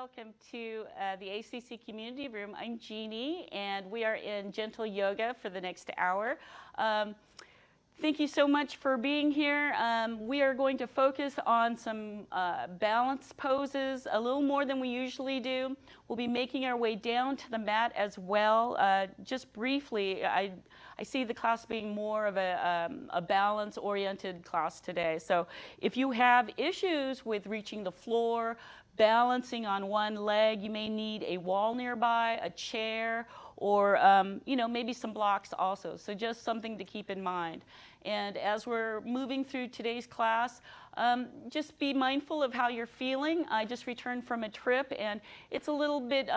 welcome to the ACC Community Room. I'm Jeani, and we are in gentle yoga for the next hour. Thank you so much for being here. We are going to focus on some balance poses, a little more than we usually do. We'll be making our way down to the mat as well. Just briefly, I see the class being more of a balance-oriented class today. So if you have issues with reaching the floor, balancing on one leg, you may need a wall nearby, a chair, or maybe some blocks also. So just something to keep in mind. And as we're moving through today's class, just be mindful of how you're feeling. I just returned from a trip, and it's a little bit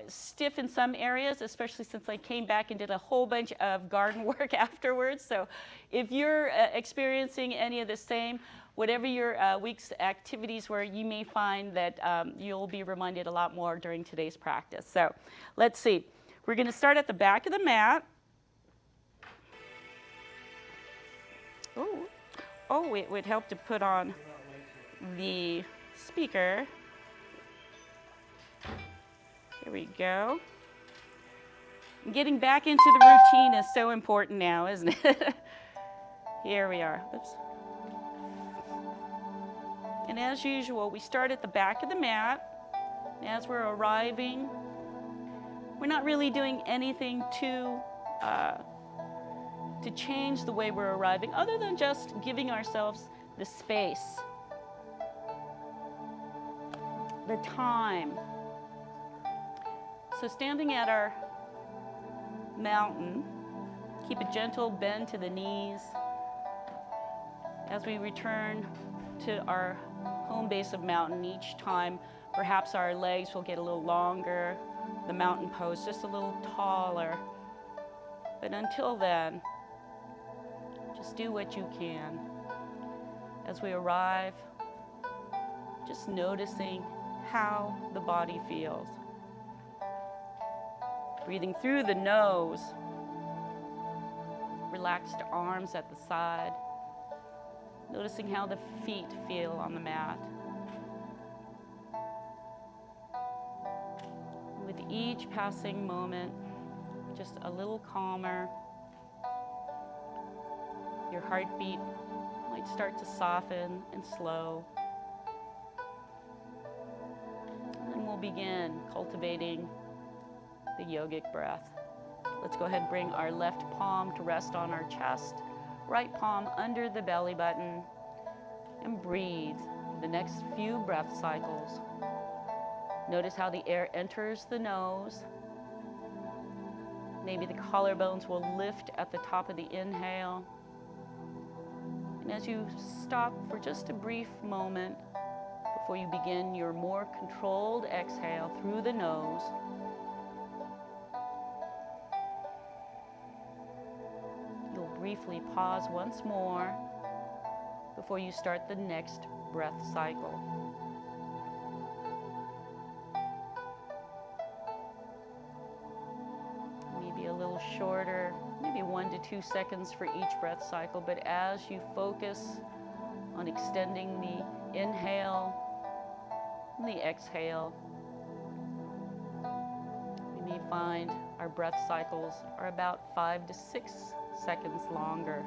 stiff in some areas, especially since I came back and did a whole bunch of garden work afterwards. So if you're experiencing any of the same, whatever your week's activities were, you may find that you'll be reminded a lot more during today's practice. So let's see. We're going to start at the back of the mat. Oh, it would help to put on the speaker. Here we go. Getting back into the routine is so important now, isn't it? Here we are. Oops. And as usual, we start at the back of the mat. As we're arriving, we're not really doing anything to change the way we're arriving, other than just giving ourselves the space, the time. So standing at our mountain, keep a gentle bend to the knees as we return to our home base of mountain. Each time, perhaps our legs will get a little longer, the mountain pose just a little taller. But until then, just do what you can. As we arrive, just noticing how the body feels. Breathing through the nose, relaxed arms at the side, noticing how the feet feel on the mat. With each passing moment, just a little calmer. Your heartbeat might start to soften and slow. And then we'll begin cultivating the yogic breath. Let's go ahead and bring our left palm to rest on our chest, right palm under the belly button, and breathe the next few breath cycles. Notice how the air enters the nose. Maybe the collarbones will lift at the top of the inhale. And as you stop for just a brief moment before you begin your more controlled exhale through the nose, you'll briefly pause once more before you start the next breath cycle. Maybe a little shorter, maybe 1 to 2 seconds for each breath cycle, but as you focus on extending the inhale and the exhale, we may find our breath cycles are about 5 to 6 seconds longer.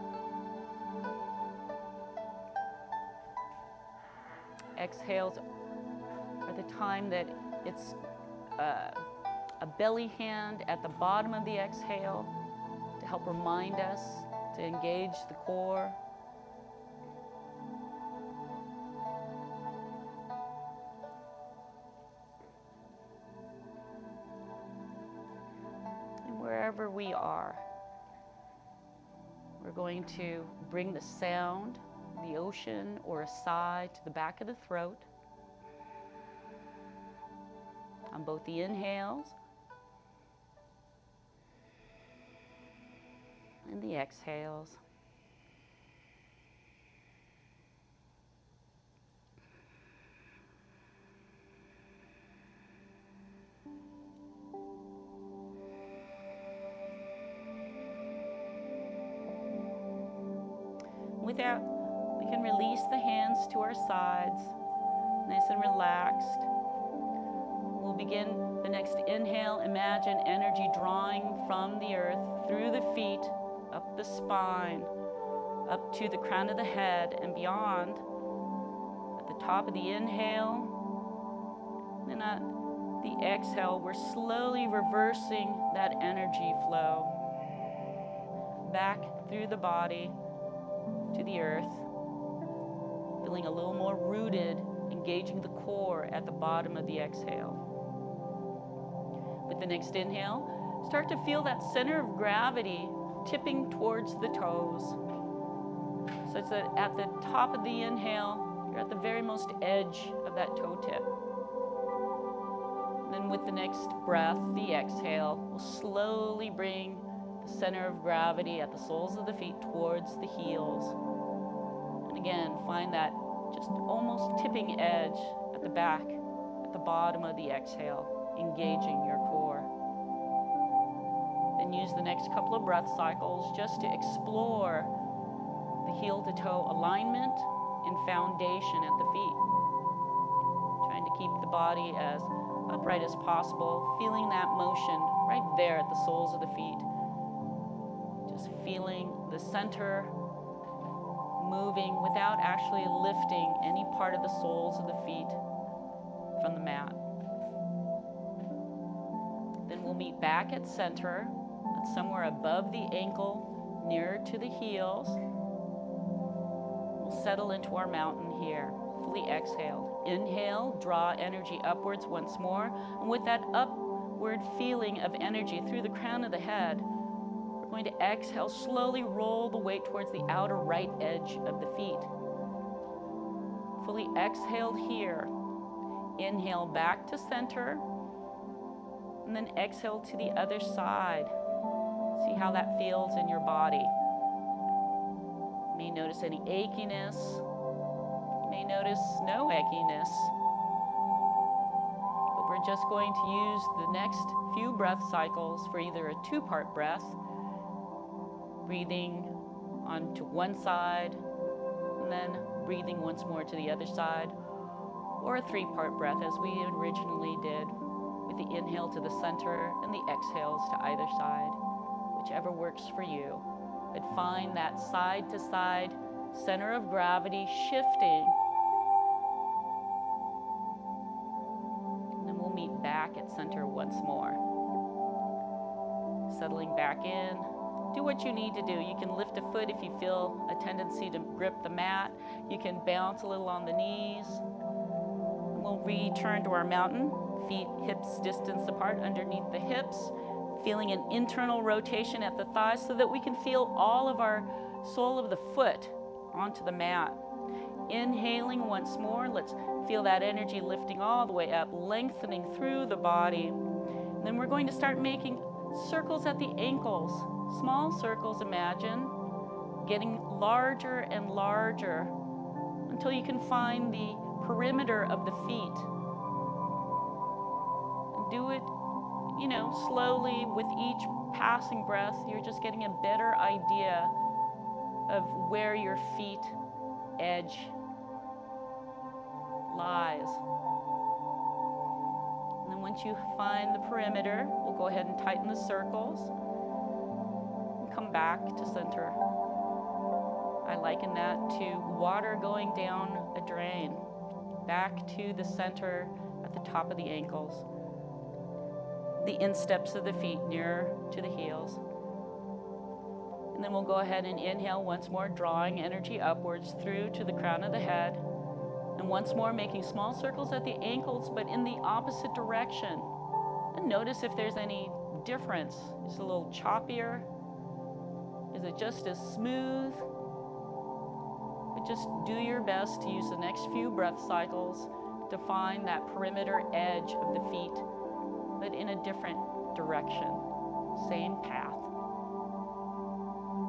Exhales are the time that it's a belly hand at the bottom of the exhale to help remind us to engage the core. And wherever we are, we're going to bring the sound, the ocean, or a sigh to the back of the throat on both the inhales and the exhales. With that, we can release the hands to our sides, nice and relaxed. we'll begin the next inhale. Imagine energy drawing from the earth through the feet, up the spine, up to the crown of the head and beyond. At the top of the inhale, and at the exhale, we're slowly reversing that energy flow back through the body to the earth, feeling a little more rooted, engaging the core at the bottom of the exhale. With the next inhale, start to feel that center of gravity tipping towards the toes, such that at the top of the inhale, you're at the very most edge of that toe tip. And then with the next breath, the exhale, will slowly bring the center of gravity at the soles of the feet towards the heels. And again, find that just almost tipping edge at the back, at the bottom of the exhale, engaging your core. Then use the next couple of breath cycles just to explore the heel to toe alignment and foundation at the feet. Trying to keep the body as upright as possible, feeling that motion right there at the soles of the feet. Just feeling the center moving without actually lifting any part of the soles of the feet from the mat. Then we'll meet back at center. That's somewhere above the ankle, nearer to the heels. We'll settle into our mountain here. Fully exhaled. Inhale, draw energy upwards once more. And with that upward feeling of energy through the crown of the head, we're going to exhale, slowly roll the weight towards the outer right edge of the feet. Fully exhaled here. Inhale back to center, and then exhale to the other side. See how that feels in your body. You may notice any achiness. You may notice no achiness. But we're just going to use the next few breath cycles for either a two-part breath, breathing onto one side, and then breathing once more to the other side, or a three-part breath as we originally did, with the inhale to the center and the exhales to either side, whichever works for you. But find that side-to-side center of gravity shifting. And then we'll meet back at center once more. Settling back in. Do what you need to do. You can lift a foot if you feel a tendency to grip the mat. You can bounce a little on the knees. And we'll return to our mountain. Feet, hips distance apart underneath the hips. Feeling an internal rotation at the thighs so that we can feel all of our sole of the foot onto the mat. Inhaling once more. Let's feel that energy lifting all the way up, lengthening through the body. And then we're going to start making circles at the ankles. Small circles, imagine, getting larger and larger until you can find the perimeter of the feet. And do it, slowly with each passing breath. You're just getting a better idea of where your feet edge lies. And then once you find the perimeter, we'll go ahead and tighten the circles. Come back to center. I liken that to water going down a drain, back to the center at the top of the ankles, the insteps of the feet nearer to the heels. And then we'll go ahead and inhale once more, drawing energy upwards through to the crown of the head. And once more, making small circles at the ankles, but in the opposite direction. And notice if there's any difference. Is it a little choppier? Is it just as smooth? But just do your best to use the next few breath cycles to find that perimeter edge of the feet, but in a different direction, same path.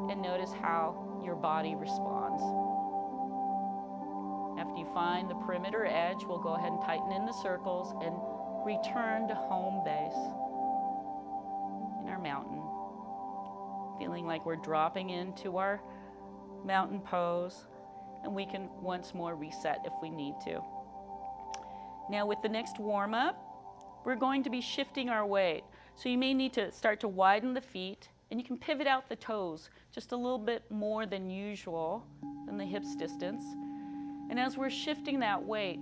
And notice how your body responds. After you find the perimeter edge, we'll go ahead and tighten in the circles and return to home base in our mountain. Feeling like we're dropping into our mountain pose, and we can once more reset if we need to. Now with the next warm-up, we're going to be shifting our weight. So you may need to start to widen the feet, and you can pivot out the toes just a little bit more than usual, than the hips distance. And as we're shifting that weight,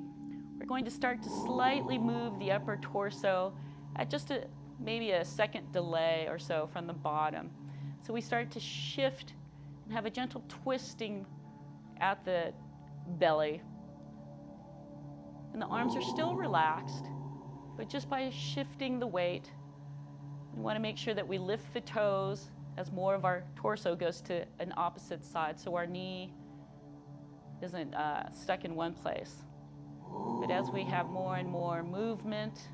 we're going to start to slightly move the upper torso at just maybe a second delay or so from the bottom. So we start to shift and have a gentle twisting at the belly. And the arms are still relaxed, but just by shifting the weight, we want to make sure that we lift the toes as more of our torso goes to an opposite side, so our knee isn't stuck in one place. But as we have more and more movement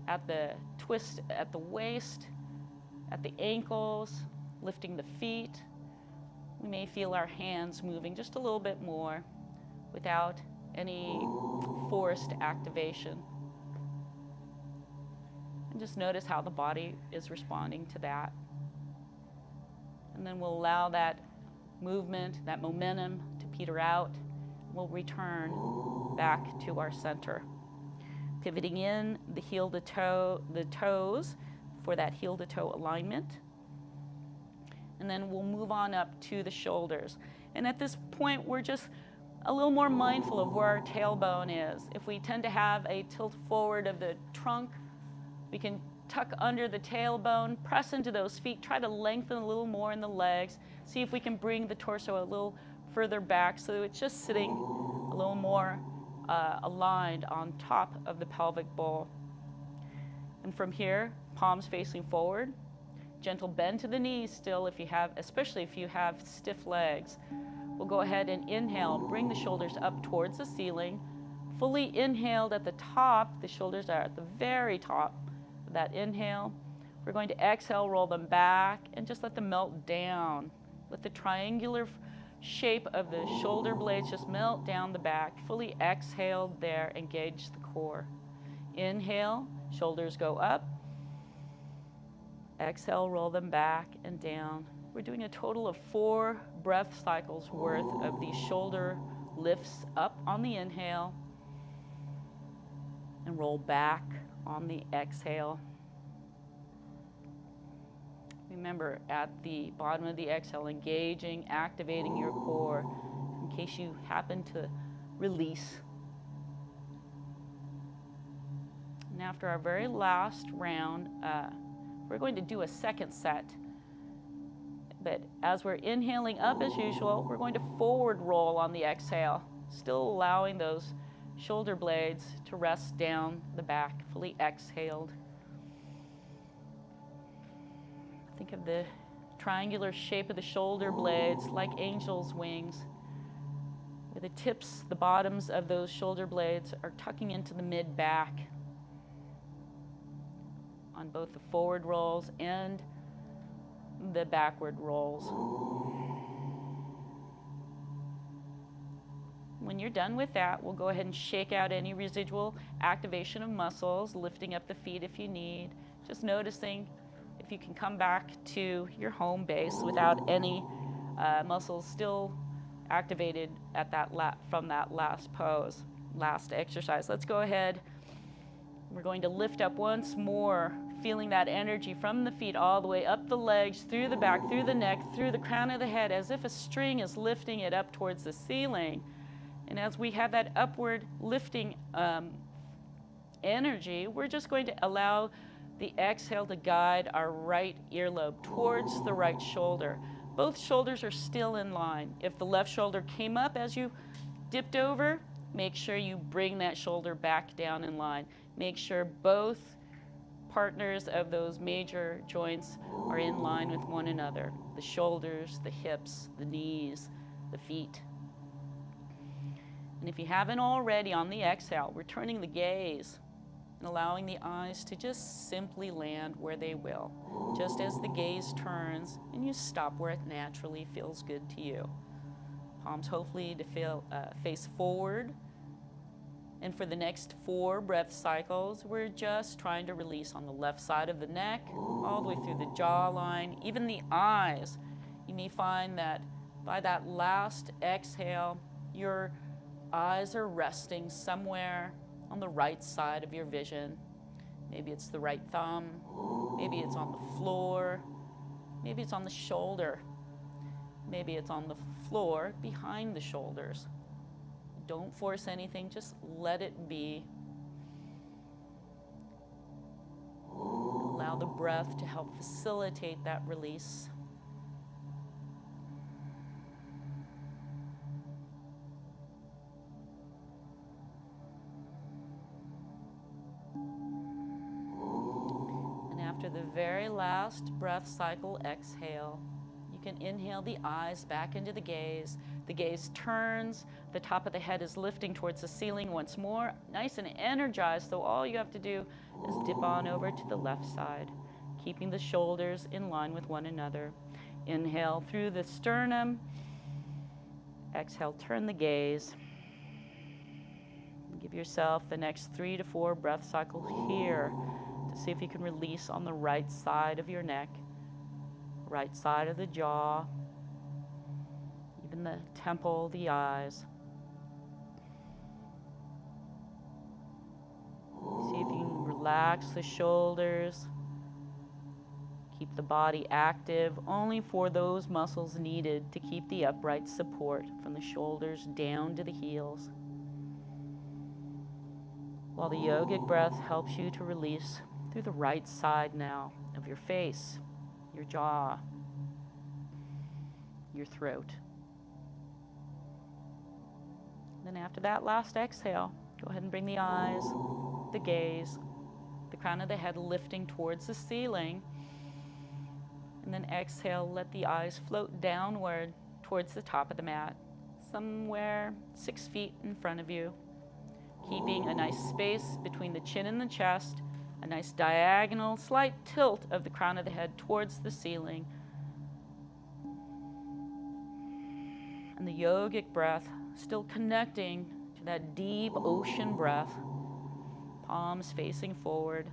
at the twist at the waist, at the ankles, lifting the feet, we may feel our hands moving just a little bit more without any forced activation. And just notice how the body is responding to that. And then we'll allow that movement, that momentum to peter out. We'll return back to our center. Pivoting in the heel to toe, the toes for that heel to toe alignment. And then we'll move on up to the shoulders. And at this point, we're just a little more mindful of where our tailbone is. If we tend to have a tilt forward of the trunk, we can tuck under the tailbone, press into those feet, try to lengthen a little more in the legs, see if we can bring the torso a little further back so it's just sitting a little more aligned on top of the pelvic bowl. And from here, palms facing forward, gentle bend to the knees still if you have, especially if you have stiff legs. We'll go ahead and inhale, bring the shoulders up towards the ceiling. Fully inhaled at the top, the shoulders are at the very top of that inhale. We're going to exhale, roll them back, and just let them melt down. Let the triangular shape of the shoulder blades just melt down the back. Fully exhaled there, engage the core. Inhale, shoulders go up. Exhale, roll them back and down. We're doing a total of 4 breath cycles worth of these shoulder lifts up on the inhale and roll back on the exhale. Remember, at the bottom of the exhale, engaging, activating your core in case you happen to release. And after our very last round, we're going to do a second set. But as we're inhaling up as usual, we're going to forward roll on the exhale, still allowing those shoulder blades to rest down the back, fully exhaled. Think of the triangular shape of the shoulder blades like angel's wings, where the tips, the bottoms of those shoulder blades are tucking into the mid-back on both the forward rolls and the backward rolls. When you're done with that, we'll go ahead and shake out any residual activation of muscles, lifting up the feet if you need, just noticing if you can come back to your home base without any muscles still activated at that from that last pose, last exercise. Let's go ahead. We're going to lift up once more, feeling that energy from the feet all the way up the legs, through the back, through the neck, through the crown of the head, as if a string is lifting it up towards the ceiling. And as we have that upward lifting energy, we're just going to allow the exhale to guide our right earlobe towards the right shoulder. Both shoulders are still in line. If the left shoulder came up as you dipped over, make sure you bring that shoulder back down in line. Make sure both partners of those major joints are in line with one another. The shoulders, the hips, the knees, the feet. And if you haven't already, on the exhale, returning the gaze and allowing the eyes to just simply land where they will, just as the gaze turns and you stop where it naturally feels good to you. Palms hopefully to face forward. And for the next 4 breath cycles, we're just trying to release on the left side of the neck, all the way through the jawline, even the eyes. You may find that by that last exhale, your eyes are resting somewhere on the right side of your vision. Maybe it's the right thumb. Maybe it's on the floor. Maybe it's on the shoulder. Maybe it's on the floor behind the shoulders. Don't force anything, just let it be. Allow the breath to help facilitate that release. And after the very last breath cycle, exhale. You can inhale the eyes back into the gaze. The gaze turns, the top of the head is lifting towards the ceiling once more, nice and energized, so all you have to do is dip on over to the left side, keeping the shoulders in line with one another. Inhale through the sternum. Exhale, turn the gaze. Give yourself the next 3 to 4 breath cycles here to see if you can release on the right side of your neck, right side of the jaw, even the temple, the eyes. See if you can relax the shoulders. Keep the body active only for those muscles needed to keep the upright support from the shoulders down to the heels. While the yogic breath helps you to release through the right side now of your face, your jaw, your throat. Then after that last exhale, go ahead and bring the eyes, the gaze, the crown of the head lifting towards the ceiling. And then exhale, let the eyes float downward towards the top of the mat, somewhere 6 feet in front of you, keeping a nice space between the chin and the chest, a nice diagonal, slight tilt of the crown of the head towards the ceiling. And the yogic breath still connecting to that deep ocean breath, palms facing forward.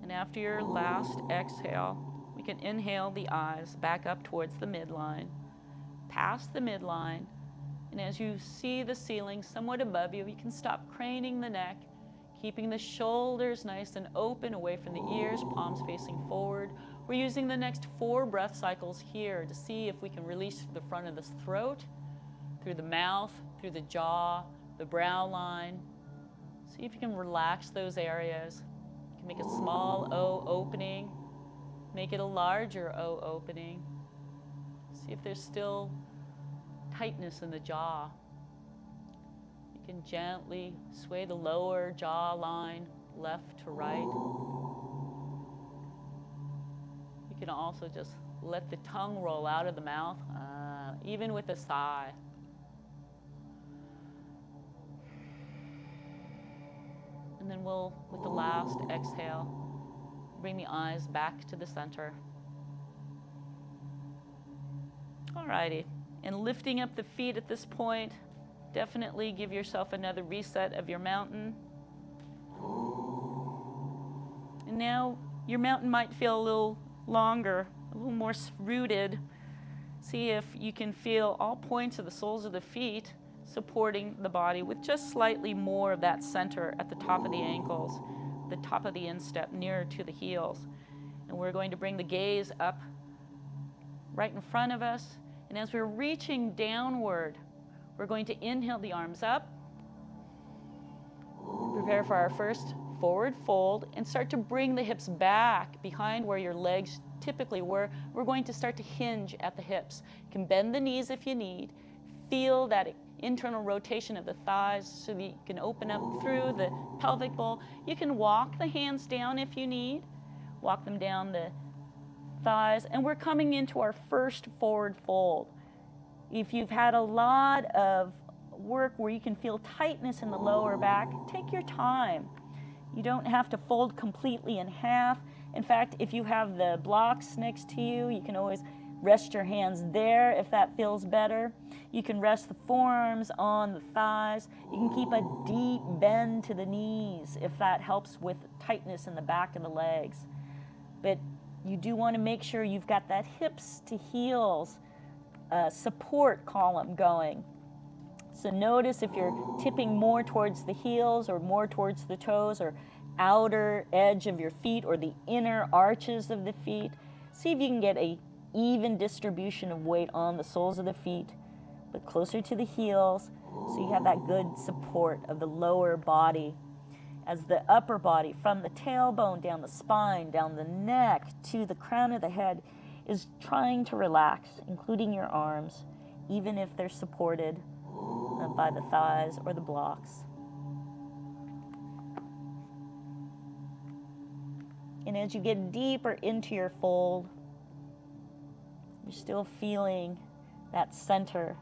And after your last exhale, we can inhale the eyes back up towards the midline, past the midline, and as you see the ceiling somewhat above you, you can stop craning the neck, keeping the shoulders nice and open away from the ears, palms facing forward. We're using the next 4 breath cycles here to see if we can release through the front of the throat, through the mouth, through the jaw, the brow line. See if you can relax those areas. You can make a small O opening, make it a larger O opening. See if there's still tightness in the jaw. You can gently sway the lower jaw line left to right. You can also just let the tongue roll out of the mouth, even with a sigh. And then we'll, with the last exhale, bring the eyes back to the center. Alrighty, and lifting up the feet at this point, definitely give yourself another reset of your mountain. And now your mountain might feel a little longer, a little more rooted. See if you can feel all points of the soles of the feet supporting the body with just slightly more of that center at the top of the ankles, the top of the instep nearer to the heels. And we're going to bring the gaze up right in front of us. And as we're reaching downward, we're going to inhale the arms up, prepare for our first forward fold, and start to bring the hips back behind where your legs typically were. We're going to start to hinge at the hips. You can bend the knees if you need. Feel that internal rotation of the thighs so that you can open up through the pelvic bowl. You can walk the hands down if you need. Walk them down the thighs, and we're coming into our first forward fold. If you've had a lot of work where you can feel tightness in the lower back, take your time. You don't have to fold completely in half. In fact, if you have the blocks next to you, you can always rest your hands there if that feels better. You can rest the forearms on the thighs. You can keep a deep bend to the knees if that helps with tightness in the back of the legs. But You do want to make sure you've got that hips to heels support column going. So notice if you're tipping more towards the heels or more towards the toes or outer edge of your feet or the inner arches of the feet. See if you can get a even distribution of weight on the soles of the feet, but closer to the heels, so you have that good support of the lower body. As the upper body, from the tailbone down the spine, down the neck to the crown of the head, is trying to relax, including your arms, even if they're supported by the thighs or the blocks. And as you get deeper into your fold, you're still feeling that center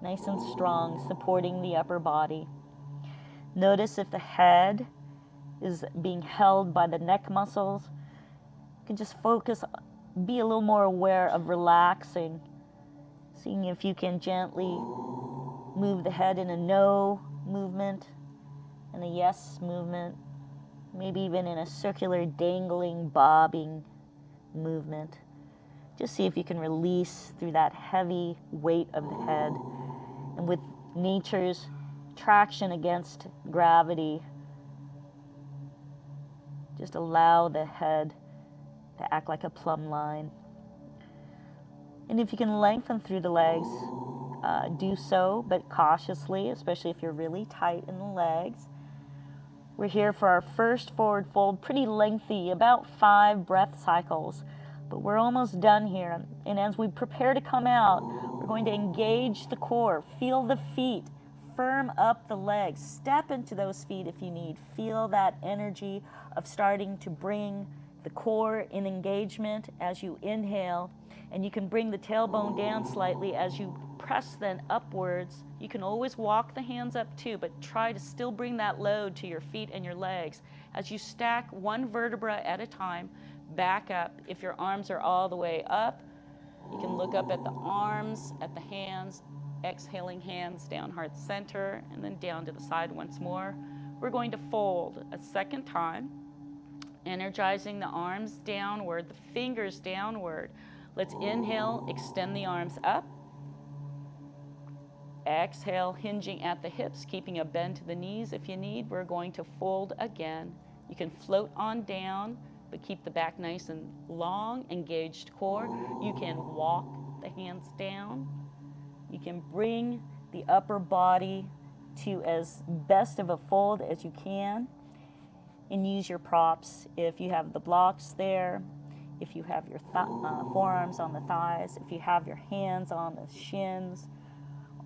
nice and strong, supporting the upper body. Notice if the head is being held by the neck muscles. You can just focus, be a little more aware of relaxing, seeing if you can gently move the head in a no movement and a yes movement, maybe even in a circular dangling, bobbing movement. Just see if you can release through that heavy weight of the head. And with nature's traction against gravity, just allow the head to act like a plumb line. And if you can lengthen through the legs, do so, but cautiously, especially if you're really tight in the legs. We're here for our first forward fold, pretty lengthy, about 5 breath cycles, but we're almost done here. And as we prepare to come out, we're going to engage the core, feel the feet, firm up the legs, step into those feet if you need. Feel that energy of starting to bring the core in engagement as you inhale, and you can bring the tailbone down slightly as you press then upwards. You can always walk the hands up too, but try to still bring that load to your feet and your legs. As you stack one vertebra at a time, back up. If your arms are all the way up, you can look up at the arms, at the hands, exhaling hands down heart center, and then down to the side once more. We're going to fold a second time, energizing the arms downward, the fingers downward. Let's inhale, extend the arms up. Exhale, hinging at the hips, keeping a bend to the knees if you need. We're going to fold again. You can float on down, but keep the back nice and long, engaged core. You can walk the hands down. You can bring the upper body to as best of a fold as you can, and use your props if you have the blocks there, if you have your forearms on the thighs, if you have your hands on the shins,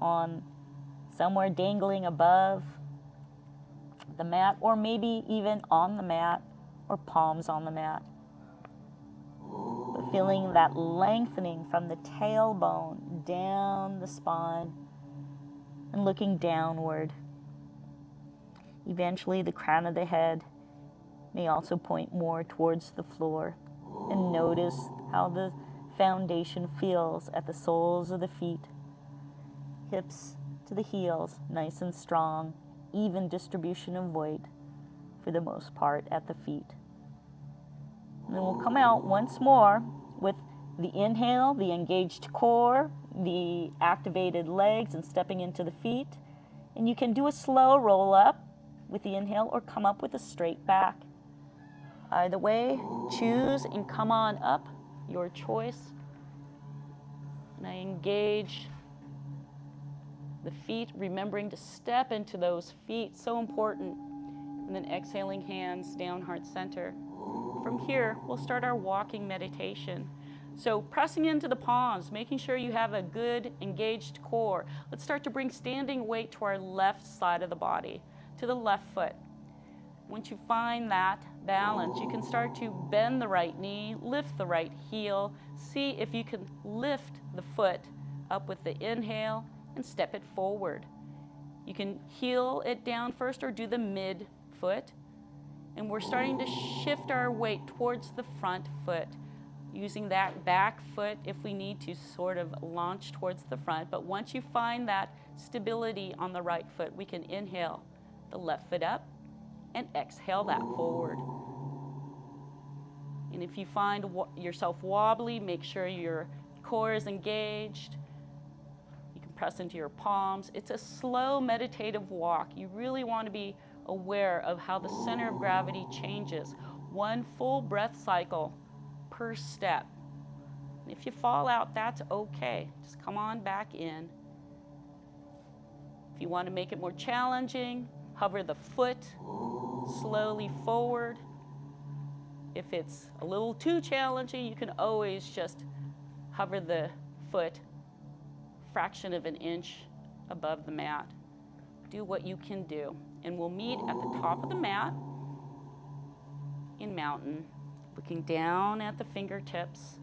on somewhere dangling above the mat, or maybe even on the mat, or palms on the mat. But feeling that lengthening from the tailbone down the spine and looking downward. Eventually the crown of the head may also point more towards the floor, and notice how the foundation feels at the soles of the feet. Hips to the heels, nice and strong, even distribution of weight for the most part at the feet. And then we'll come out once more with the inhale, the engaged core, the activated legs, and stepping into the feet. And you can do a slow roll up with the inhale or come up with a straight back. Either way, choose and come on up, your choice. And I engage the feet, remembering to step into those feet, so important. And then exhaling hands down heart center. From here, we'll start our walking meditation. So pressing into the palms, making sure you have a good engaged core. Let's start to bring standing weight to our left side of the body, to the left foot. Once you find that balance, you can start to bend the right knee, lift the right heel. See if you can lift the foot up with the inhale and step it forward. You can heel it down first or do the mid foot. And we're starting to shift our weight towards the front foot, using that back foot if we need to sort of launch towards the front. But once you find that stability on the right foot, we can inhale the left foot up and exhale that forward. And if you find yourself wobbly, make sure your core is engaged. You can press into your palms. It's a slow meditative walk. You really want to be aware of how the center of gravity changes. One full breath cycle per step. If you fall out, that's okay. Just come on back in. If you want to make it more challenging, hover the foot slowly forward. If it's a little too challenging, you can always just hover the foot fraction of an inch above the mat. Do what you can do. And we'll meet at the top of the mat in mountain, looking down at the fingertips,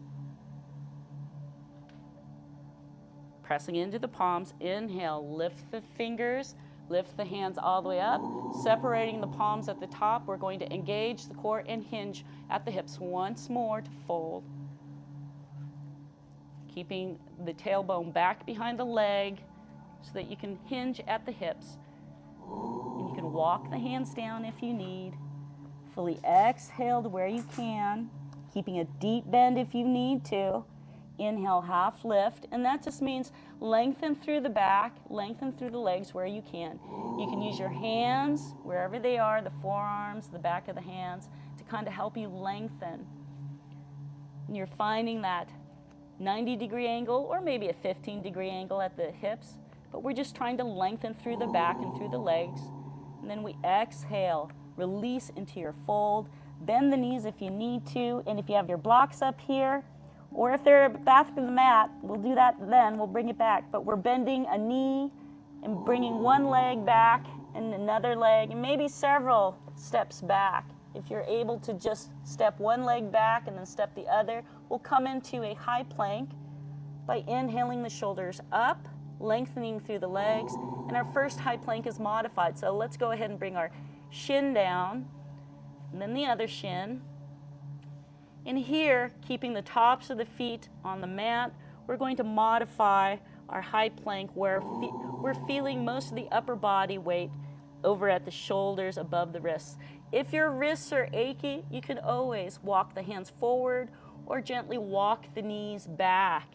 pressing into the palms. Inhale, lift the fingers, lift the hands all the way up, separating the palms at the top. We're going to engage the core and hinge at the hips once more to fold. Keeping the tailbone back behind the leg so that you can hinge at the hips. And you can walk the hands down if you need. Fully exhale to where you can, keeping a deep bend if you need to. Inhale, half lift, and that just means lengthen through the back, lengthen through the legs where you can. You can use your hands, wherever they are, the forearms, the back of the hands, to kind of help you lengthen. And you're finding that 90-degree angle, or maybe a 15-degree angle at the hips, but we're just trying to lengthen through the back and through the legs. And then we exhale, release into your fold, bend the knees if you need to, and if you have your blocks up here, or if they're back to the mat, we'll do that then, we'll bring it back. But we're bending a knee and bringing one leg back and another leg, and maybe several steps back. If you're able to just step one leg back and then step the other, we'll come into a high plank by inhaling the shoulders up, lengthening through the legs, and our first high plank is modified. So let's go ahead and bring our shin down, and then the other shin. And here, keeping the tops of the feet on the mat, we're going to modify our high plank where we're feeling most of the upper body weight over at the shoulders above the wrists. If your wrists are achy, you can always walk the hands forward or gently walk the knees back.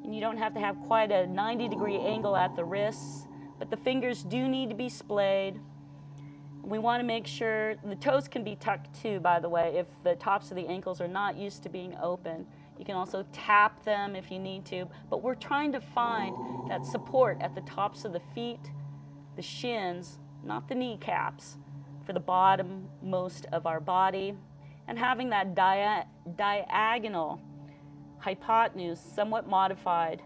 And you don't have to have quite a 90-degree angle at the wrists, but the fingers do need to be splayed. We want to make sure the toes can be tucked too, by the way, if the tops of the ankles are not used to being open. You can also tap them if you need to, but we're trying to find that support at the tops of the feet, the shins, not the kneecaps, for the bottom most of our body, and having that diagonal hypotenuse somewhat modified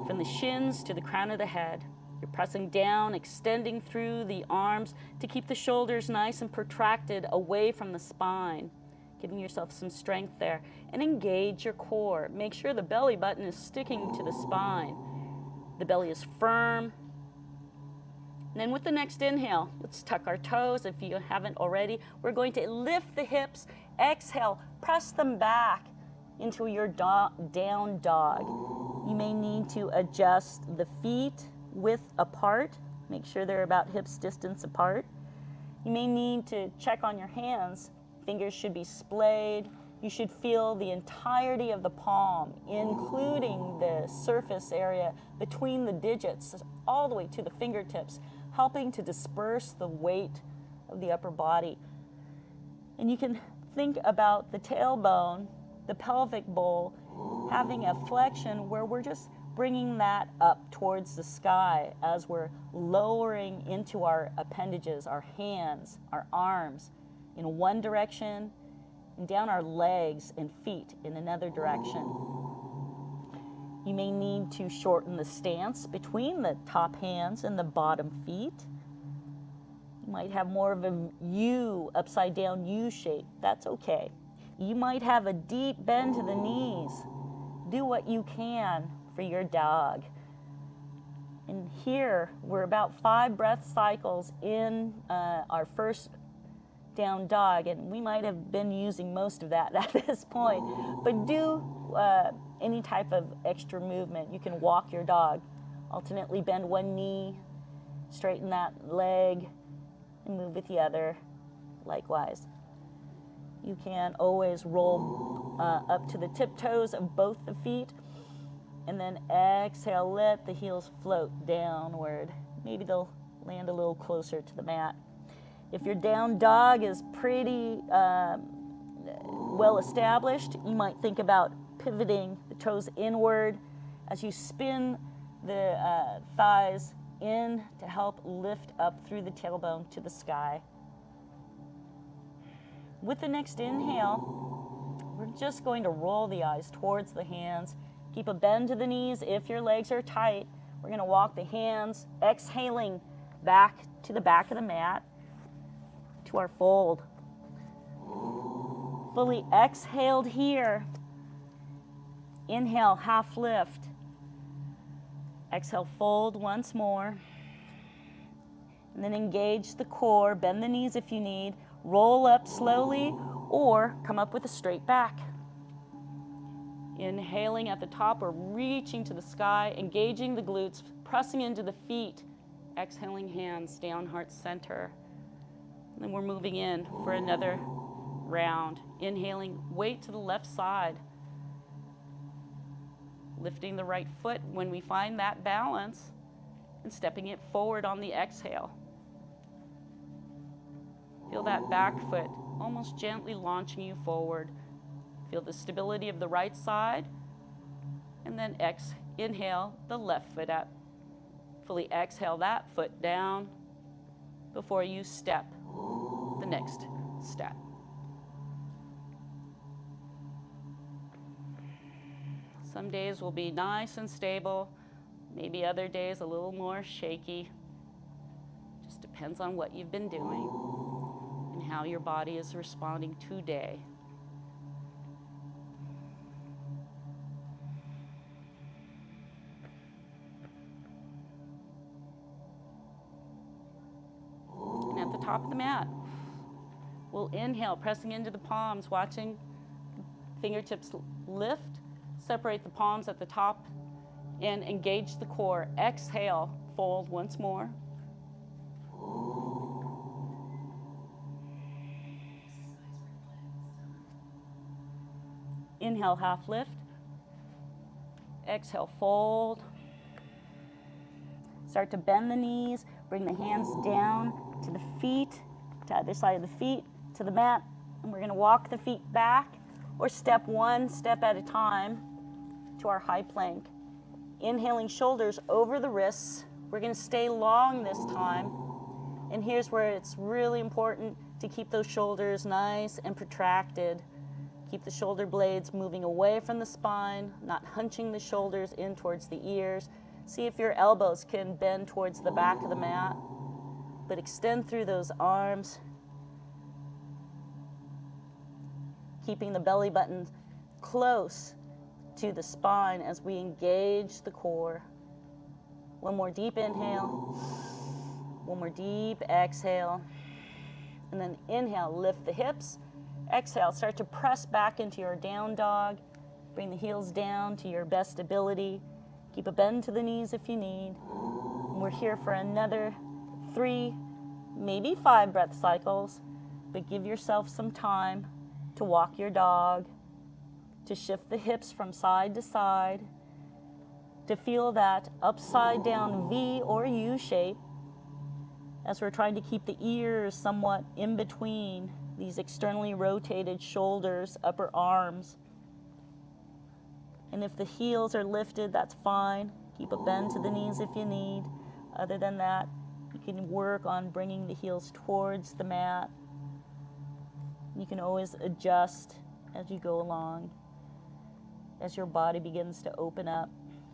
from the shins to the crown of the head. You're pressing down, extending through the arms to keep the shoulders nice and protracted away from the spine, giving yourself some strength there. And engage your core. Make sure the belly button is sticking to the spine. The belly is firm. And then with the next inhale, let's tuck our toes if you haven't already. We're going to lift the hips, exhale, press them back into your down dog. You may need to adjust the feet width apart, make sure they're about hips distance apart. You may need to check on your hands. Fingers should be splayed. You should feel the entirety of the palm, including the surface area between the digits, all the way to the fingertips, helping to disperse the weight of the upper body. And you can think about the tailbone, the pelvic bowl, having a flexion where we're just bringing that up towards the sky as we're lowering into our appendages, our hands, our arms in one direction, and down our legs and feet in another direction. You may need to shorten the stance between the top hands and the bottom feet. You might have more of a U, upside down U shape. That's okay. You might have a deep bend to the knees. Do what you can for your dog. And here, we're about 5 breath cycles in our first down dog, and we might have been using most of that at this point. But do any type of extra movement. You can walk your dog, alternately bend one knee, straighten that leg, and move with the other likewise. You can always roll up to the tiptoes of both the feet, and then exhale, let the heels float downward. Maybe they'll land a little closer to the mat. If your down dog is pretty well established, you might think about pivoting the toes inward as you spin the thighs in to help lift up through the tailbone to the sky. With the next inhale, we're just going to roll the eyes towards the hands. Keep a bend to the knees if your legs are tight. We're going to walk the hands, exhaling back to the back of the mat, to our fold. Fully exhaled here. Inhale, half lift. Exhale, fold once more. And then engage the core, bend the knees if you need. Roll up slowly or come up with a straight back. Inhaling at the top or reaching to the sky, engaging the glutes, pressing into the feet. Exhaling, hands down, heart center. And then we're moving in for another round. Inhaling, weight to the left side. Lifting the right foot when we find that balance and stepping it forward on the exhale. Feel that back foot almost gently launching you forward. Feel the stability of the right side. And then inhale the left foot up. Fully exhale that foot down before you step the next step. Some days will be nice and stable. Maybe other days a little more shaky. Just depends on what you've been doing and how your body is responding today. And at the top of the mat, we'll inhale, pressing into the palms, watching fingertips lift. Separate the palms at the top and engage the core. Exhale, fold once more. Inhale, half lift. Exhale, fold. Start to bend the knees. Bring the hands down to the feet, to either side of the feet, to the mat. And we're going to walk the feet back or step one step at a time to our high plank. Inhaling, shoulders over the wrists. We're going to stay long this time. And here's where it's really important to keep those shoulders nice and protracted. Keep the shoulder blades moving away from the spine, not hunching the shoulders in towards the ears. See if your elbows can bend towards the back of the mat, but extend through those arms. Keeping the belly button close to the spine as we engage the core. One more deep inhale. One more deep exhale. And then inhale, lift the hips. Exhale, start to press back into your down dog. Bring the heels down to your best ability. Keep a bend to the knees if you need. And we're here for another 3, maybe 5 breath cycles, but give yourself some time to walk your dog, to shift the hips from side to side, to feel that upside down V or U shape as we're trying to keep the ears somewhat in between these externally rotated shoulders, upper arms. And if the heels are lifted, that's fine. Keep a bend to the knees if you need. Other than that, you can work on bringing the heels towards the mat. You can always adjust as you go along, as your body begins to open up,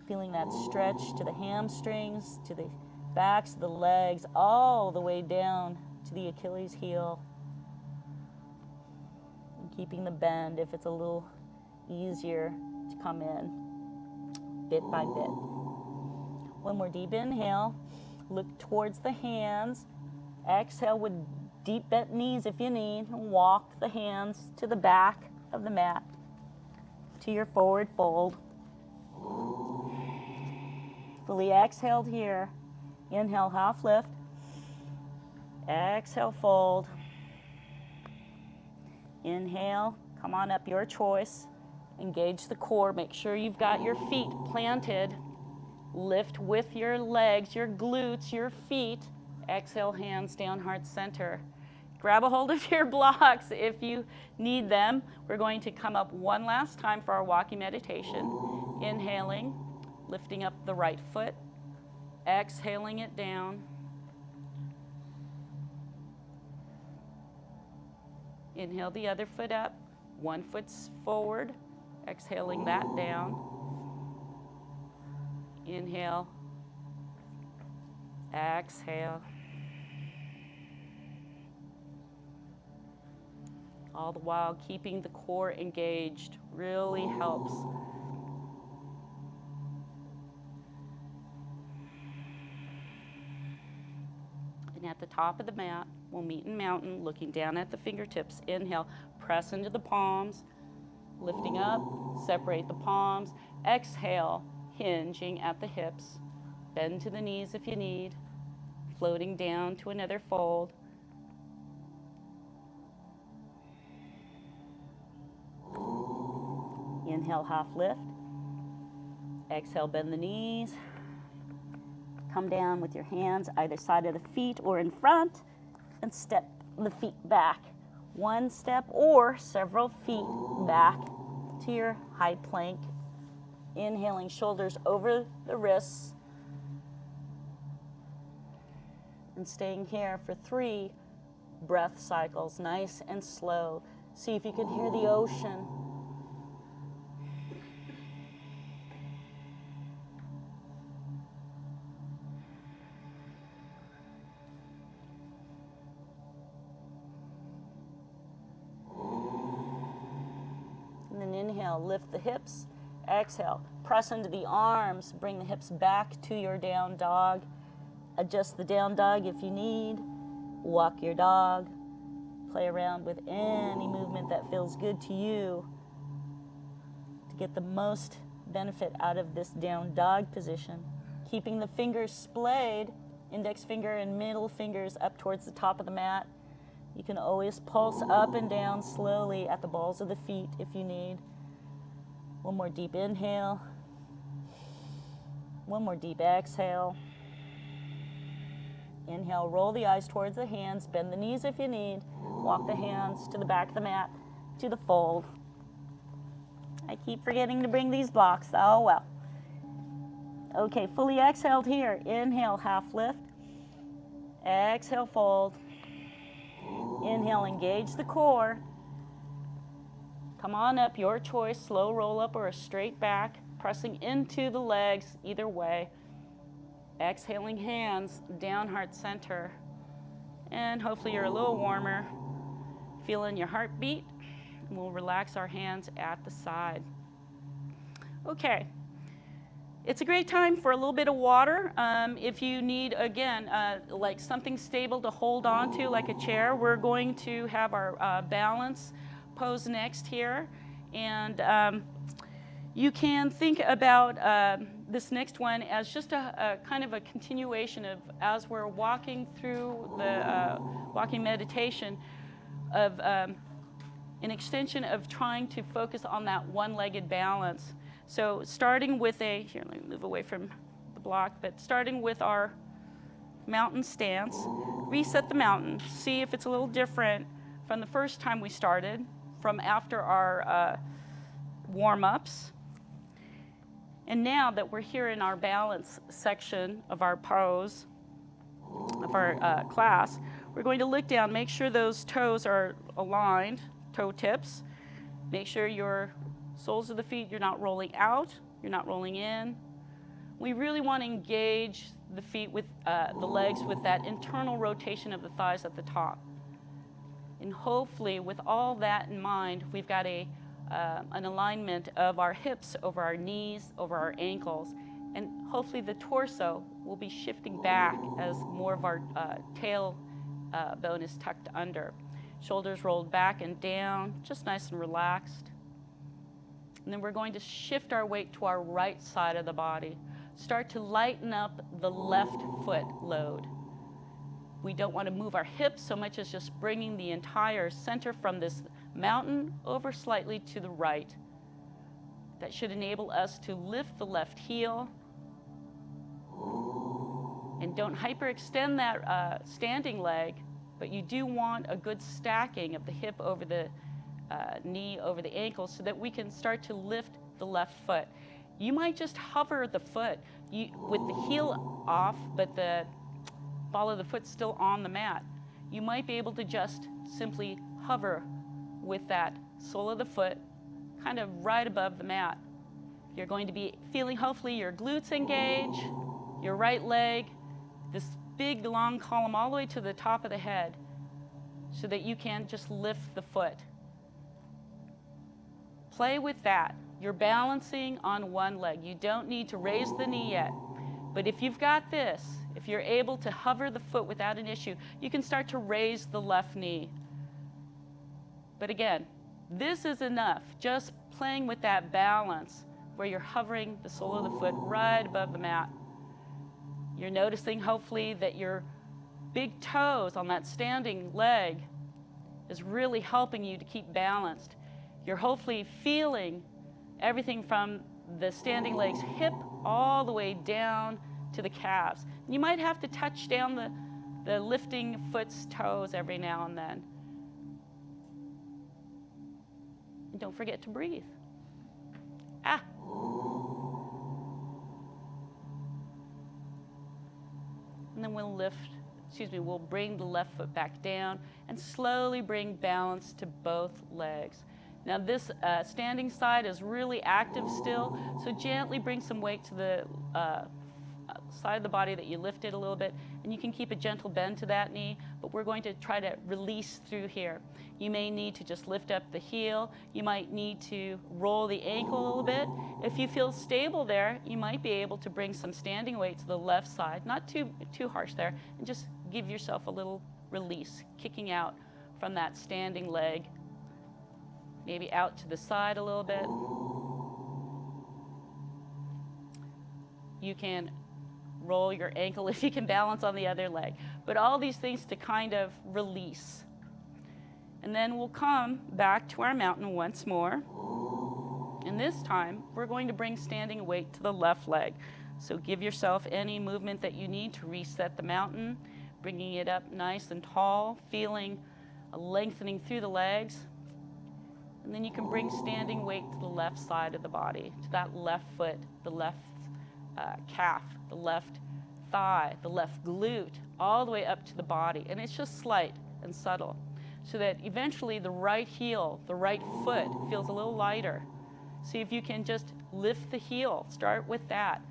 feeling that stretch to the hamstrings, to the backs of the legs, all the way down to the Achilles heel. And keeping the bend if it's a little easier to come in, bit by bit. One more deep inhale. Look towards the hands. Exhale with deep bent knees if you need. And walk the hands to the back of the mat, to your forward fold. Fully exhaled here. Inhale, half lift. Exhale, fold. Inhale, come on up, your choice. Engage the core, make sure you've got your feet planted. Lift with your legs, your glutes, your feet. Exhale, hands down, heart center. Grab a hold of your blocks if you need them. We're going to come up one last time for our walking meditation. Inhaling, lifting up the right foot. Exhaling it down. Inhale the other foot up. One foot's forward. Exhaling that down. Inhale. Exhale. All the while keeping the core engaged really helps. And at the top of the mat, we'll meet in mountain, looking down at the fingertips. Inhale, press into the palms, lifting up, separate the palms. Exhale, hinging at the hips. Bend to the knees if you need, floating down to another fold. Inhale, half lift. Exhale, bend the knees. Come down with your hands either side of the feet or in front and step the feet back. One step or several feet back to your high plank. Inhaling, shoulders over the wrists. And staying here for 3 breath cycles, nice and slow. See if you can hear the ocean. And then inhale, lift the hips. Exhale, press into the arms, bring the hips back to your down dog. Adjust the down dog if you need. Walk your dog. Play around with any movement that feels good to you to get the most benefit out of this down dog position. Keeping the fingers splayed, index finger and middle fingers up towards the top of the mat. You can always pulse up and down slowly at the balls of the feet if you need. One more deep inhale. One more deep exhale. Inhale, roll the eyes towards the hands, bend the knees if you need. Walk the hands to the back of the mat, to the fold. I keep forgetting to bring these blocks, oh well. Okay, fully exhaled here. Inhale, half lift. Exhale, fold. Inhale, engage the core. Come on up, your choice, slow roll up or a straight back, pressing into the legs either way. Exhaling, hands down, heart center. And hopefully you're a little warmer. Feeling your heartbeat. We'll relax our hands at the side. Okay. It's a great time for a little bit of water. If you need, again, like something stable to hold on to, like a chair, we're going to have our balance pose next here. And you can think about this next one as just a kind of a continuation of, as we're walking through the walking meditation, of an extension of trying to focus on that one-legged balance. So starting with here, let me move away from the block, but starting with our mountain stance, reset the mountain, see if it's a little different from the first time we started, from after our warm-ups. And now that we're here in our balance section of our pose, of our class, we're going to look down, make sure those toes are aligned, toe tips. Make sure your soles of the feet, you're not rolling out, you're not rolling in. We really want to engage the feet with the legs with that internal rotation of the thighs at the top. And hopefully, with all that in mind, we've got an alignment of our hips over our knees, over our ankles, and hopefully the torso will be shifting back as more of our tail bone is tucked under. Shoulders rolled back and down, just nice and relaxed. And then we're going to shift our weight to our right side of the body. Start to lighten up the left foot load. We don't want to move our hips so much as just bringing the entire center from this mountain over slightly to the right. That should enable us to lift the left heel. And don't hyperextend that standing leg, but you do want a good stacking of the hip over the knee over the ankle so that we can start to lift the left foot. You might just hover the foot with the heel off, but the ball of the foot still on the mat. You might be able to just simply hover with that sole of the foot kind of right above the mat. You're going to be feeling hopefully your glutes engage, your right leg, this big long column all the way to the top of the head so that you can just lift the foot. Play with that. You're balancing on one leg. You don't need to raise the knee yet. But if you've got this, if you're able to hover the foot without an issue, you can start to raise the left knee. But again, this is enough. Just playing with that balance where you're hovering the sole of the foot right above the mat. You're noticing hopefully that your big toes on that standing leg is really helping you to keep balanced. You're hopefully feeling everything from the standing leg's hip all the way down to the calves. You might have to touch down the lifting foot's toes every now and then. And don't forget to breathe. Ah. And then we'll bring the left foot back down and slowly bring balance to both legs. Now this standing side is really active still, so gently bring some weight to the side of the body that you lifted a little bit, and you can keep a gentle bend to that knee, but we're going to try to release through here. You may need to just lift up the heel. You might need to roll the ankle a little bit. If you feel stable there, you might be able to bring some standing weight to the left side, not too harsh there, and just give yourself a little release, kicking out from that standing leg. Maybe out to the side a little bit. You can roll your ankle if you can balance on the other leg. But all these things to kind of release. And then we'll come back to our mountain once more. And this time, we're going to bring standing weight to the left leg. So give yourself any movement that you need to reset the mountain, bringing it up nice and tall, feeling a lengthening through the legs. And then you can bring standing weight to the left side of the body, to that left foot, the left calf, the left thigh, the left glute, all the way up to the body. And it's just slight and subtle, so that eventually the right heel, the right foot feels a little lighter. See if you can just lift the heel. Start with that.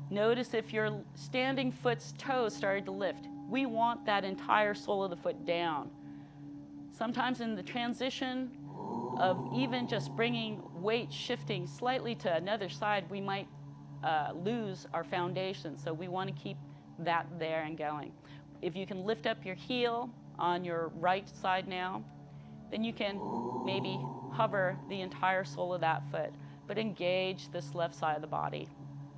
Notice if your standing foot's toes started to lift. We want that entire sole of the foot down. Sometimes in the transition of even just bringing weight shifting slightly to another side, we might lose our foundation. So we want to keep that there and going. If you can lift up your heel on your right side now, then you can maybe hover the entire sole of that foot, but engage this left side of the body.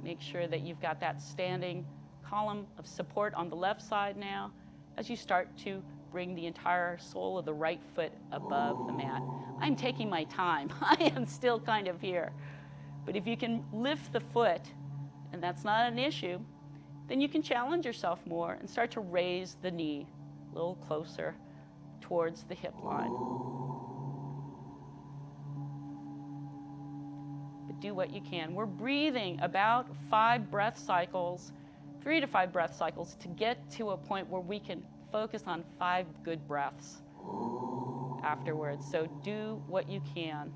Make sure that you've got that standing column of support on the left side now as you start to bring the entire sole of the right foot above the mat. I'm taking my time. I am still kind of here. But if you can lift the foot, and that's not an issue, then you can challenge yourself more and start to raise the knee a little closer towards the hip line. But do what you can. We're breathing about 5 breath cycles, 3 to 5 breath cycles, to get to a point where we can focus on 5 good breaths afterwards. So do what you can.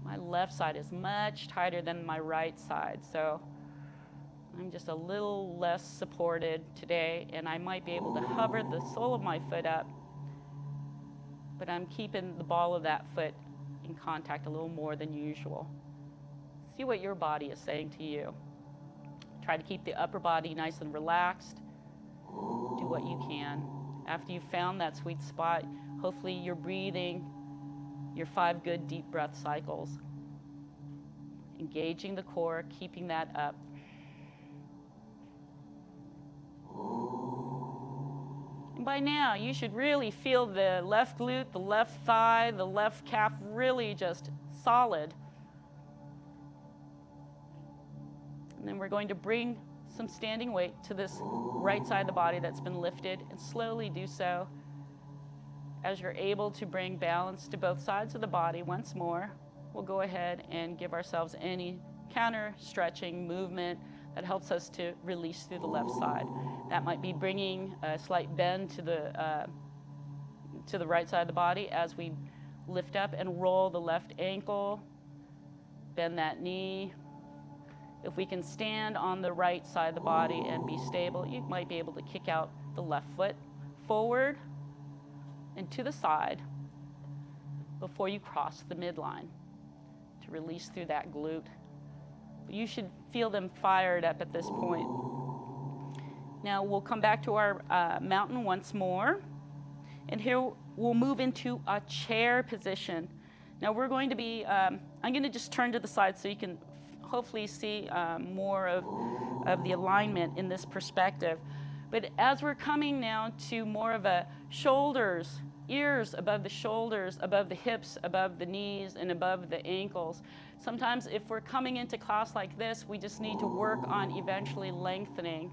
My left side is much tighter than my right side, so I'm just a little less supported today, and I might be able to hover the sole of my foot up, but I'm keeping the ball of that foot in contact a little more than usual. See what your body is saying to you. Try to keep the upper body nice and relaxed. Do what you can. After you've found that sweet spot, hopefully you're breathing your 5 good deep breath cycles. Engaging the core, keeping that up. And by now, you should really feel the left glute, the left thigh, the left calf really just solid. And then we're going to bring some standing weight to this right side of the body that's been lifted, and slowly do so as you're able to bring balance to both sides of the body. Once more, we'll go ahead and give ourselves any counter stretching movement that helps us to release through the left side. That might be bringing a slight bend to the right side of the body as we lift up and roll the left ankle, bend that knee. If we can stand on the right side of the body and be stable, you might be able to kick out the left foot forward and to the side before you cross the midline to release through that glute. But you should feel them fired up at this point. Now we'll come back to our mountain once more. And here we'll move into a chair position. Now we're going to be, I'm going to just turn to the side so you can hopefully see more of the alignment in this perspective. But as we're coming now to more of a shoulders, ears above the shoulders, above the hips, above the knees, and above the ankles. Sometimes if we're coming into class like this, we just need to work on eventually lengthening.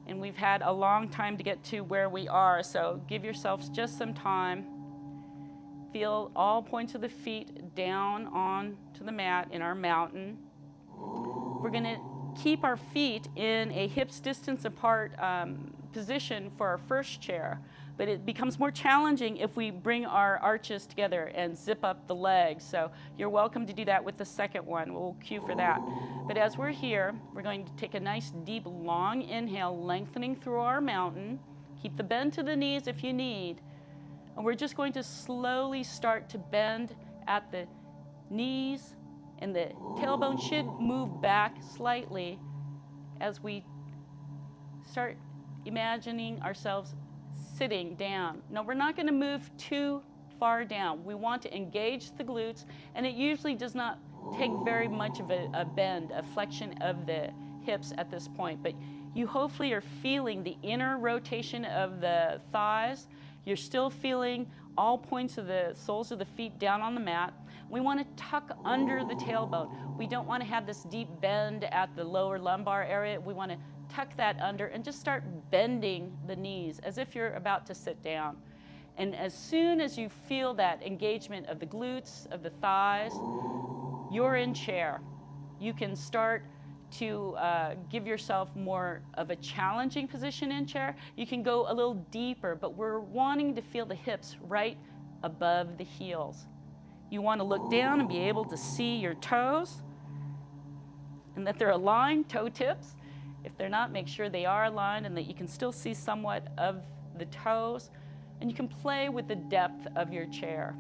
And we've had a long time to get to where we are, so give yourselves just some time. Feel all points of the feet down onto the mat in our mountain. We're going to keep our feet in a hips distance apart position for our first chair, but it becomes more challenging if we bring our arches together and zip up the legs. So you're welcome to do that with the second one. We'll cue for that. But as we're here, we're going to take a nice deep long inhale, lengthening through our mountain. Keep the bend to the knees if you need. And we're just going to slowly start to bend at the knees, and the tailbone should move back slightly as we start imagining ourselves sitting down. Now we're not going to move too far down. We want to engage the glutes, and it usually does not take very much of a bend, a flexion of the hips at this point, but you hopefully are feeling the inner rotation of the thighs. You're still feeling all points of the soles of the feet down on the mat. We want to tuck under the tailbone. We don't want to have this deep bend at the lower lumbar area. We want to tuck that under and just start bending the knees as if you're about to sit down. And as soon as you feel that engagement of the glutes, of the thighs, you're in chair. You can start to give yourself more of a challenging position in chair. You can go a little deeper, but we're wanting to feel the hips right above the heels. You want to look down and be able to see your toes and that they're aligned, toe tips. If they're not, make sure they are aligned and that you can still see somewhat of the toes, and you can play with the depth of your chair.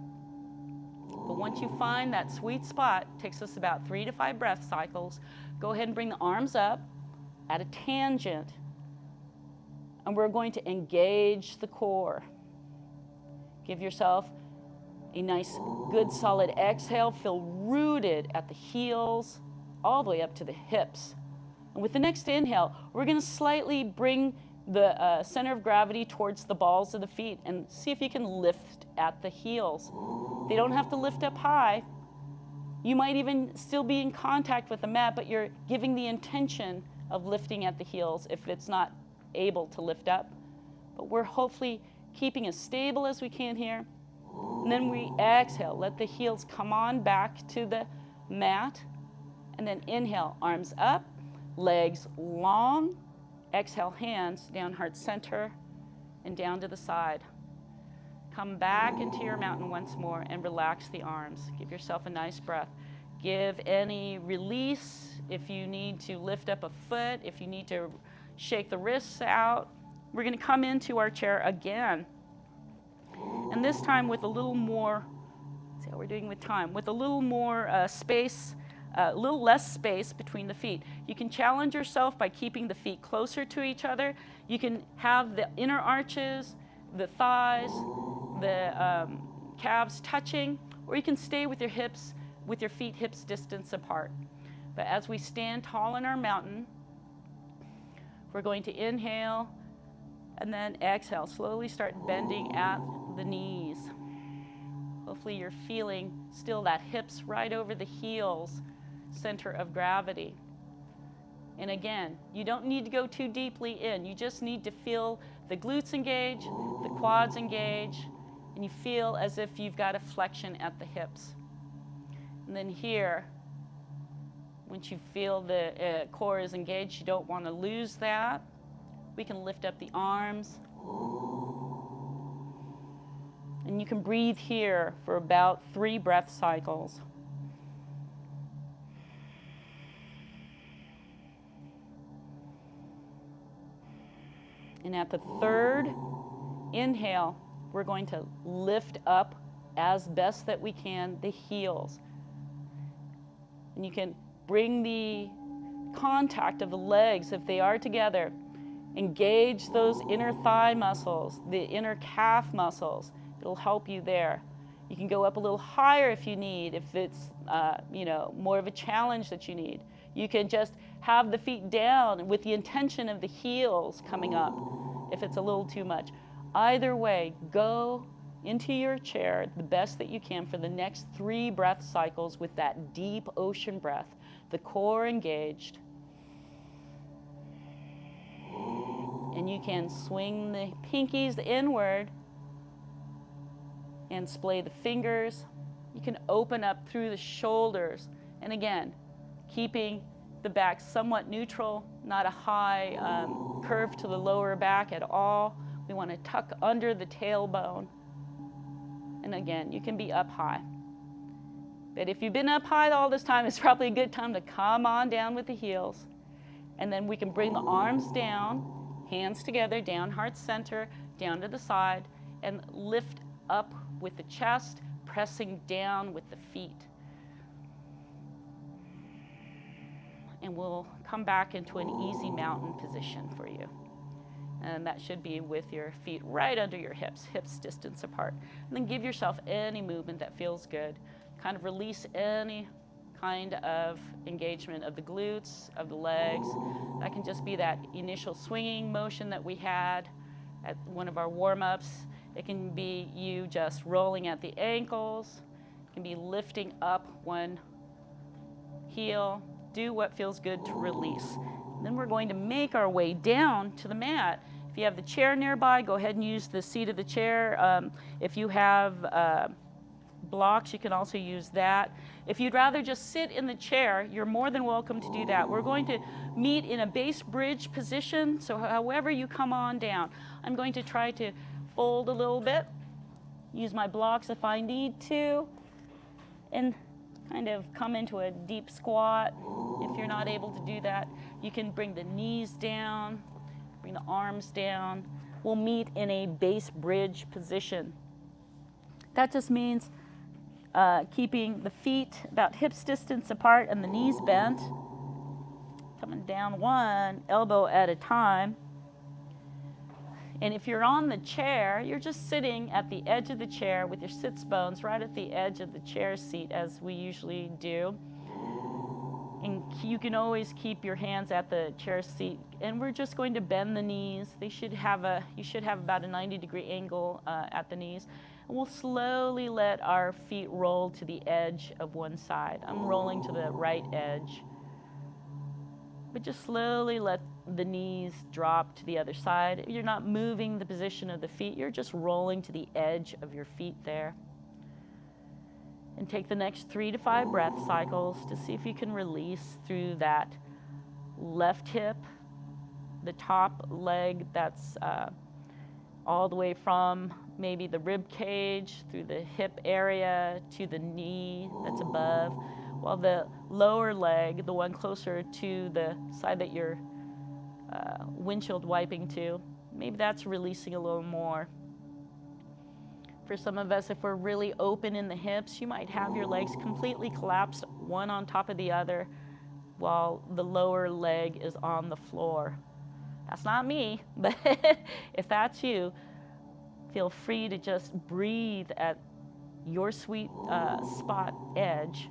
But once you find that sweet spot, it takes us about 3 to 5 breath cycles, go ahead and bring the arms up at a tangent, and we're going to engage the core. Give yourself a nice, good, solid exhale. Feel rooted at the heels, all the way up to the hips. And with the next inhale, we're going to slightly bring the center of gravity towards the balls of the feet and see if you can lift at the heels. They don't have to lift up high. You might even still be in contact with the mat, but you're giving the intention of lifting at the heels if it's not able to lift up. But we're hopefully keeping as stable as we can here. And then we exhale, let the heels come on back to the mat. And then inhale, arms up, legs long. Exhale, hands down heart center and down to the side. Come back into your mountain once more and relax the arms. Give yourself a nice breath. Give any release if you need to lift up a foot, if you need to shake the wrists out. We're going to come into our chair again. And this time with a little more, let's see how we're doing with time, with a little more space, a little less space between the feet. You can challenge yourself by keeping the feet closer to each other. You can have the inner arches, the thighs, the calves touching, or you can stay with your hips, with your feet hips distance apart. But as we stand tall in our mountain, we're going to inhale, And then exhale, slowly start bending at the knees. Hopefully you're feeling still that hips right over the heels, center of gravity. And again, you don't need to go too deeply in. You just need to feel the glutes engage, the quads engage, and you feel as if you've got a flexion at the hips. And then here, once you feel the core is engaged, you don't want to lose that. We can lift up the arms. And you can breathe here for about 3 breath cycles. And at the 3rd inhale, we're going to lift up as best that we can the heels. And you can bring the contact of the legs, if they are together, engage those inner thigh muscles, the inner calf muscles. It'll help you there. You can go up a little higher if you need, if it's more of a challenge that you need. You can just have the feet down with the intention of the heels coming up if it's a little too much. Either way, go into your chair the best that you can for the next 3 breath cycles with that deep ocean breath, the core engaged. And you can swing the pinkies inward and splay the fingers. You can open up through the shoulders. And again, keeping the back somewhat neutral, not a high curve to the lower back at all. We want to tuck under the tailbone. And again, you can be up high. But if you've been up high all this time, it's probably a good time to come on down with the heels. And then we can bring the arms down, hands together, down heart center, down to the side, and lift up with the chest, pressing down with the feet. And we'll come back into an easy mountain position for you. And that should be with your feet right under your hips distance apart. And then give yourself any movement that feels good. Kind of release any kind of engagement of the glutes, of the legs. That can just be that initial swinging motion that we had at one of our warm-ups. It can be you just rolling at the ankles. It can be lifting up one heel. Do what feels good to release. Then we're going to make our way down to the mat. If you have the chair nearby, go ahead and use the seat of the chair. If you have blocks, you can also use that. If you'd rather just sit in the chair, you're more than welcome to do that. We're going to meet in a base bridge position, so however you come on down. I'm going to try to fold a little bit, use my blocks if I need to, and kind of come into a deep squat. If you're not able to do that, you can bring the knees down, bring the arms down. We'll meet in a base bridge position. That just means keeping the feet about hips distance apart and the knees bent. Coming down one elbow at a time. And if you're on the chair, you're just sitting at the edge of the chair with your sits bones right at the edge of the chair seat, as we usually do. And you can always keep your hands at the chair seat. And we're just going to bend the knees. You should have about a 90-degree angle at the knees. And we'll slowly let our feet roll to the edge of one side. I'm rolling to the right edge. But just slowly let the knees drop to the other side. You're not moving the position of the feet. You're just rolling to the edge of your feet there. And take the next 3 to 5 breath cycles to see if you can release through that left hip, the top leg that's all the way from maybe the rib cage through the hip area to the knee that's above, while the lower leg, the one closer to the side that you're windshield wiping to, maybe that's releasing a little more. For some of us, if we're really open in the hips, you might have your legs completely collapsed, one on top of the other, while the lower leg is on the floor. That's not me, but if that's you, feel free to just breathe at your sweet spot edge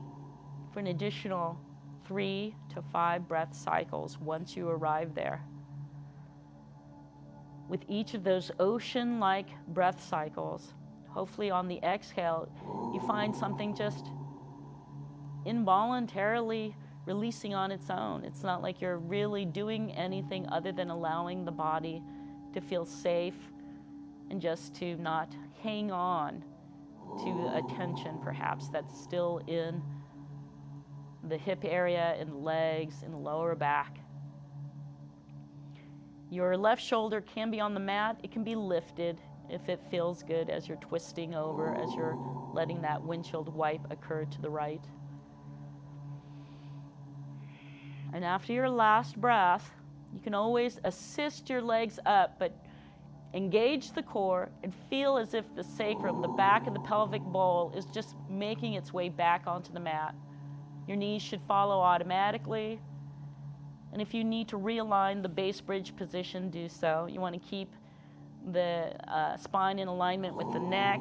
for an additional 3 to 5 breath cycles once you arrive there. with each of those ocean-like breath cycles. Hopefully on the exhale, you find something just involuntarily releasing on its own. It's not like you're really doing anything other than allowing the body to feel safe and just to not hang on to a tension perhaps that's still in the hip area, in the legs, in the lower back. Your left shoulder can be on the mat. It can be lifted if it feels good as you're twisting over, as you're letting that windshield wipe occur to the right. And after your last breath, you can always assist your legs up, but engage the core and feel as if the sacrum, the back of the pelvic bowl, is just making its way back onto the mat. Your knees should follow automatically. And if you need to realign the base bridge position, do so. You want to keep the spine in alignment with the neck,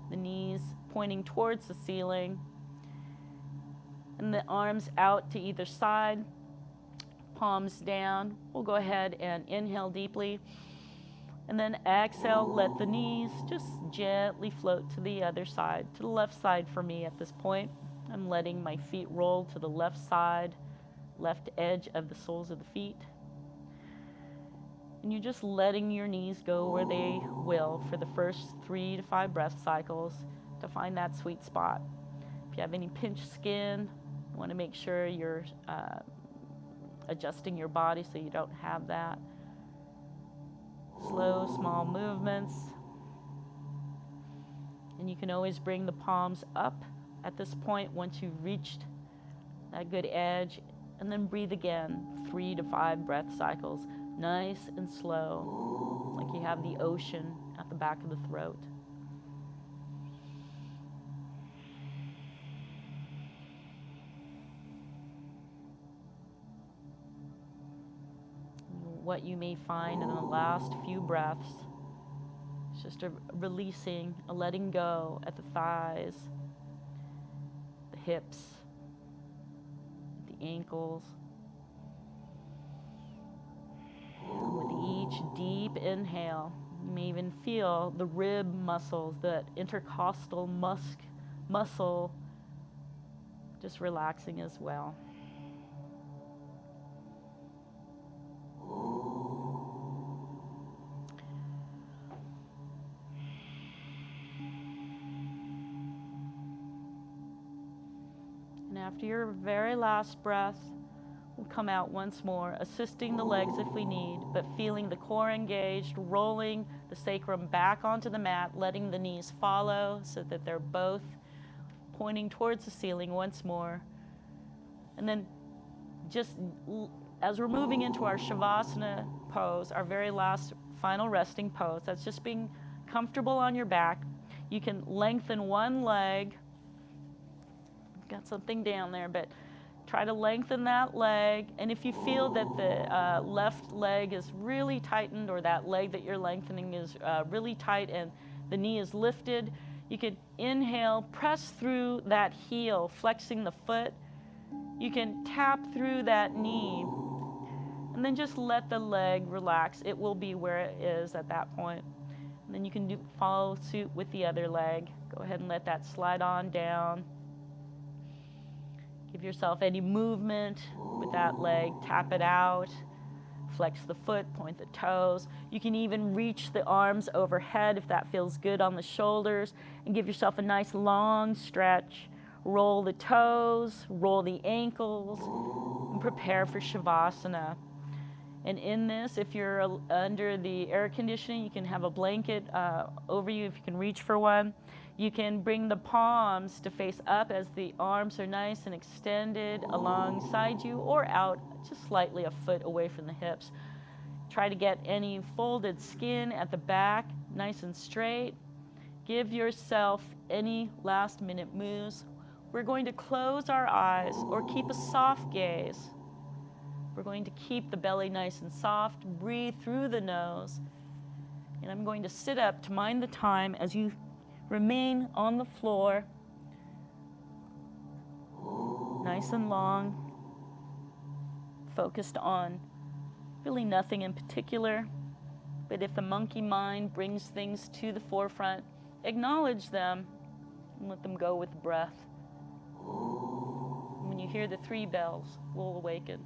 the knees pointing towards the ceiling, and the arms out to either side, palms down. We'll go ahead and inhale deeply. And then exhale, let the knees just gently float to the other side, to the left side for me at this point. I'm letting my feet roll to the left side, left edge of the soles of the feet. And you're just letting your knees go where they will for the first 3 to 5 breath cycles to find that sweet spot. If you have any pinched skin, you want to make sure you're adjusting your body so you don't have that. Slow, small movements. And you can always bring the palms up at this point once you've reached that good edge, and then breathe again, 3 to 5 breath cycles, nice and slow, like you have the ocean at the back of the throat. What you may find in the last few breaths is just a releasing, a letting go at the thighs, the hips, the ankles. And with each deep inhale, you may even feel the rib muscles, the intercostal muscle just relaxing as well. After your very last breath, we'll come out once more, assisting the legs if we need, but feeling the core engaged, rolling the sacrum back onto the mat, letting the knees follow so that they're both pointing towards the ceiling once more. And then just as we're moving into our Shavasana pose, our very last final resting pose, that's just being comfortable on your back. You can lengthen one leg. Got something down there, but try to lengthen that leg. And if you feel that the left leg is really tightened, or that leg that you're lengthening is really tight and the knee is lifted, you can inhale, press through that heel, flexing the foot. You can tap through that knee, and then just let the leg relax. It will be where it is at that point. And then you can follow suit with the other leg. Go ahead and let that slide on down. Give yourself any movement with that leg, tap it out, flex the foot, point the toes. You can even reach the arms overhead if that feels good on the shoulders, and give yourself a nice long stretch. Roll the toes, roll the ankles, and prepare for Shavasana. And in this, if you're under the air conditioning, you can have a blanket over you if you can reach for one. You can bring the palms to face up as the arms are nice and extended alongside you, or out just slightly a foot away from the hips. Try to get any folded skin at the back nice and straight. Give yourself any last minute moves. We're going to close our eyes or keep a soft gaze. We're going to keep the belly nice and soft. Breathe through the nose. And I'm going to sit up to mind the time as you remain on the floor, nice and long, focused on really nothing in particular. But if the monkey mind brings things to the forefront, acknowledge them and let them go with the breath. When you hear the 3 bells, we'll awaken.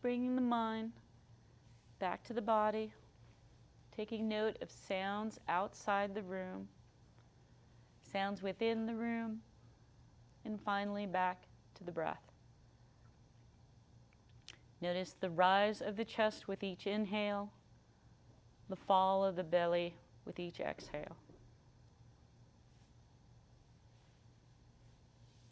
Bringing the mind back to the body, taking note of sounds outside the room, sounds within the room, and finally back to the breath. Notice the rise of the chest with each inhale, the fall of the belly with each exhale.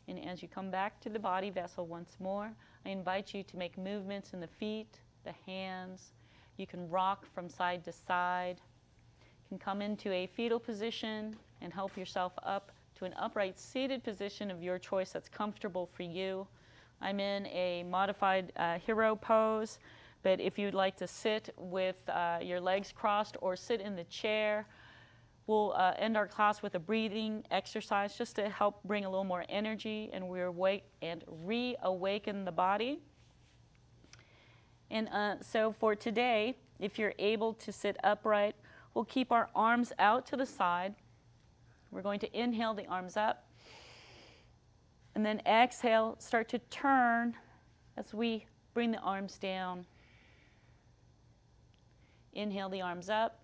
And as you come back to the body vessel once more, I invite you to make movements in the feet, the hands. You can rock from side to side. You can come into a fetal position and help yourself up to an upright seated position of your choice that's comfortable for you. I'm in a modified hero pose, but if you'd like to sit with your legs crossed or sit in the chair, we'll end our class with a breathing exercise just to help bring a little more energy and reawaken the body. And so for today, if you're able to sit upright, we'll keep our arms out to the side. We're going to inhale the arms up. And then exhale, start to turn as we bring the arms down. Inhale the arms up.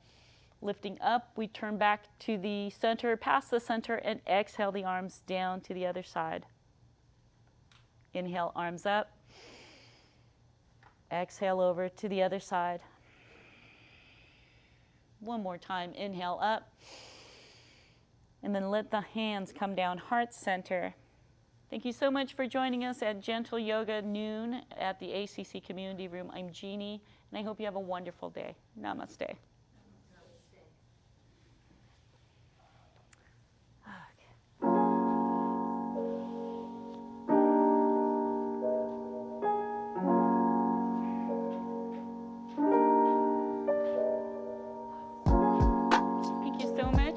Lifting up, we turn back to the center, past the center, and exhale the arms down to the other side. Inhale, arms up. Exhale over to the other side. One more time, inhale up. And then let the hands come down, heart center. Thank you so much for joining us at Gentle Yoga noon at the ACC Community Room. I'm Jeani, and I hope you have a wonderful day. Namaste.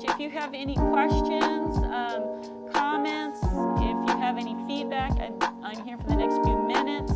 If you have any questions, comments, if you have any feedback, I'm here for the next few minutes.